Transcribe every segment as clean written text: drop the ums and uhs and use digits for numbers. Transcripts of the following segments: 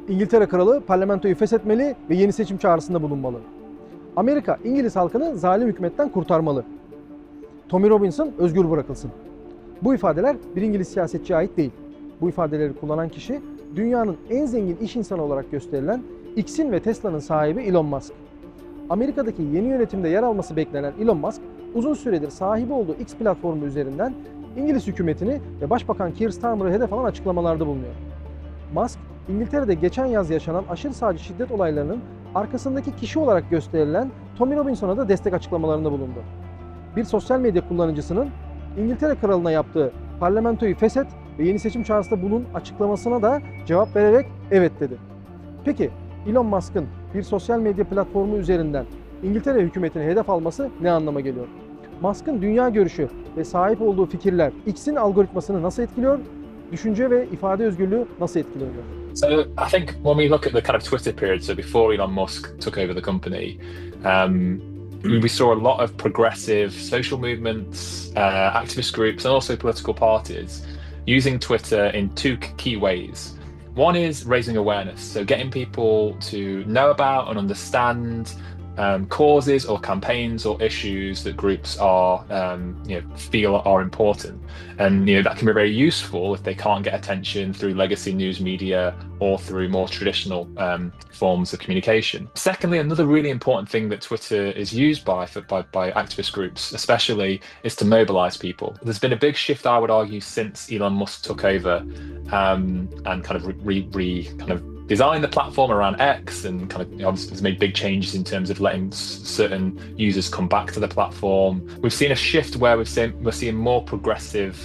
İngiltere Kralı parlamentoyu feshetmeli ve yeni seçim çağrısında bulunmalı. Amerika, İngiliz halkını zalim hükümetten kurtarmalı. Tommy Robinson özgür bırakılsın. Bu ifadeler bir İngiliz siyasetçiye ait değil. Bu ifadeleri kullanan kişi dünyanın en zengin iş insanı olarak gösterilen X'in ve Tesla'nın sahibi Elon Musk. Amerika'daki yeni yönetimde yer alması beklenen Elon Musk, uzun süredir sahibi olduğu X platformu üzerinden İngiliz hükümetini ve Başbakan Keir Starmer'ı hedef alan açıklamalarda bulunuyor. Musk, İngiltere'de geçen yaz yaşanan aşırı sağcı şiddet olaylarının arkasındaki kişi olarak gösterilen Tommy Robinson'a da destek açıklamalarında bulundu. Bir sosyal medya kullanıcısının İngiltere Kralı'na yaptığı parlamentoyu feshet ve yeni seçim çağrısında bulun açıklamasına da cevap vererek evet dedi. Peki Elon Musk'ın bir sosyal medya platformu üzerinden İngiltere hükümetini hedef alması ne anlama geliyor? Musk'ın dünya görüşü ve sahip olduğu fikirler X'in algoritmasını nasıl etkiliyor? Düşünce ve ifade özgürlüğü nasıl etkiliyor? So I think when we look at the kind of Twitter period, so before Elon Musk took over the company, we saw a lot of progressive social movements, activist groups, and also political parties using Twitter in two key ways. One is raising awareness, so getting people to know about and understand causes or campaigns or issues that groups are feel are important, and that can be very useful if they can't get attention through legacy news media or through more traditional forms of communication. Secondly, another really important thing that Twitter is used by activist groups, especially, is to mobilize people. There's been a big shift, I would argue, since Elon Musk took over and kind of designed the platform around X, and kind of has made big changes in terms of letting certain users come back to the platform. We've seen a shift where we're seeing more progressive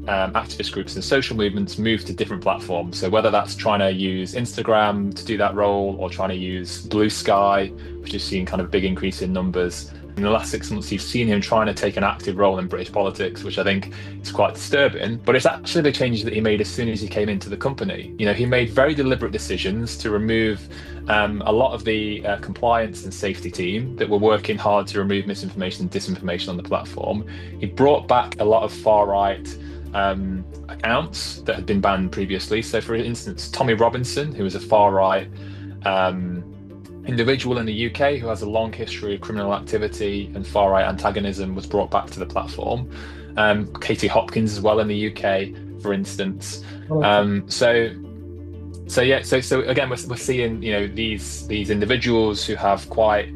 activist groups and social movements move to different platforms. So whether that's trying to use Instagram to do that role, or trying to use Blue Sky, which has seen kind of big increase in numbers. In the last 6 months, you've seen him trying to take an active role in British politics, which I think is quite disturbing. But it's actually the changes that he made as soon as he came into the company. He made very deliberate decisions to remove a lot of the compliance and safety team that were working hard to remove misinformation and disinformation on the platform. He brought back a lot of far-right accounts that had been banned previously. So, for instance, Tommy Robinson, who was a far-right individual in the UK who has a long history of criminal activity and far-right antagonism, was brought back to the platform. Katie Hopkins as well in the UK, for instance. So again, we're seeing these individuals who have quite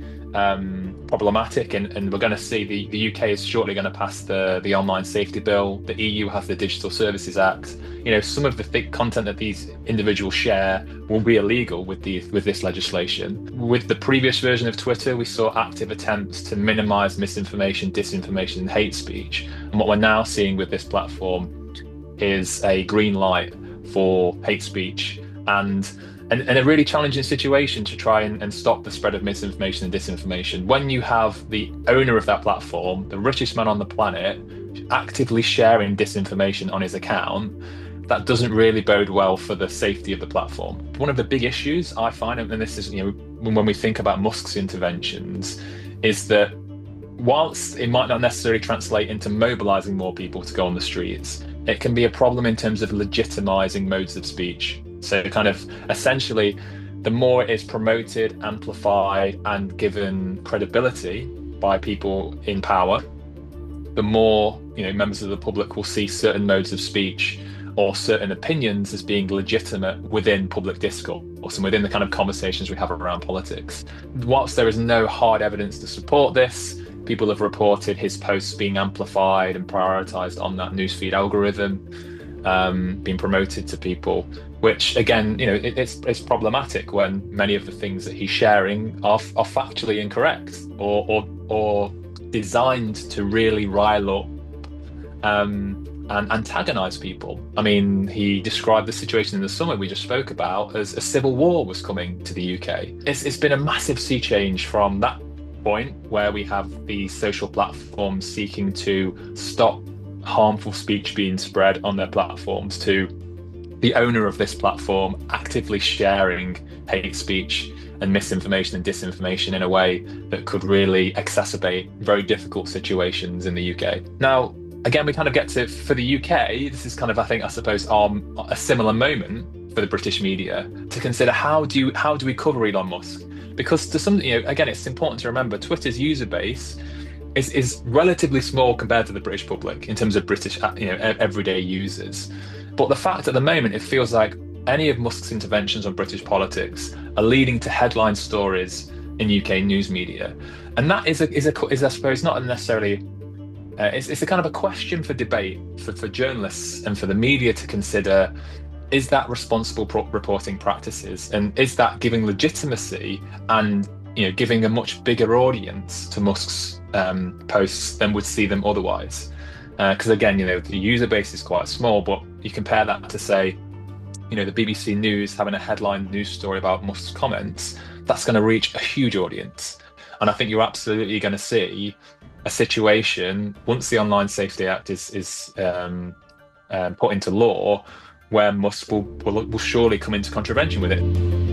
problematic, and we're going to see the UK is shortly going to pass the online safety bill. The EU has the Digital Services Act. Some of the content that these individuals share will be illegal with this legislation. With the previous version of Twitter, we saw active attempts to minimize misinformation, disinformation, and hate speech. And what we're now seeing with this platform is a green light for hate speech and a really challenging situation to try and stop the spread of misinformation and disinformation. When you have the owner of that platform, the richest man on the planet, actively sharing disinformation on his account, that doesn't really bode well for the safety of the platform. One of the big issues I find, and this is, when we think about Musk's interventions, is that whilst it might not necessarily translate into mobilizing more people to go on the streets, it can be a problem in terms of legitimizing modes of speech. So kind of essentially, the more it is promoted, amplified, and given credibility by people in power, the more members of the public will see certain modes of speech or certain opinions as being legitimate within public discourse and within the kind of conversations we have around politics. Whilst there is no hard evidence to support this, people have reported his posts being amplified and prioritized on that newsfeed algorithm, being promoted to people, which again, it's problematic when many of the things that he's sharing are factually incorrect or designed to really rile up and antagonize people. I mean, he described the situation in the summer we just spoke about as a civil war was coming to the UK. It's been a massive sea change from that point where we have these social platforms seeking to stop harmful speech being spread on their platforms to the owner of this platform actively sharing hate speech and misinformation and disinformation in a way that could really exacerbate very difficult situations in the UK. Now, again, we kind of get to, for the UK, this is kind of, I suppose, a similar moment for the British media to consider how do we cover Elon Musk? Because to some, again, it's important to remember Twitter's user base is relatively small compared to the British public in terms of British, everyday users. But the fact at the moment, it feels like any of Musk's interventions on British politics are leading to headline stories in UK news media, and that is I suppose not necessarily. It's a kind of a question for debate for journalists and for the media to consider. Is that responsible reporting practices, and is that giving legitimacy and giving a much bigger audience to Musk's posts than would see them otherwise? Because again, the user base is quite small, but you compare that to say, the BBC News having a headline news story about Musk's comments, that's going to reach a huge audience. And I think you're absolutely going to see a situation once the Online Safety Act is put into law, where Musk will surely come into contravention with it.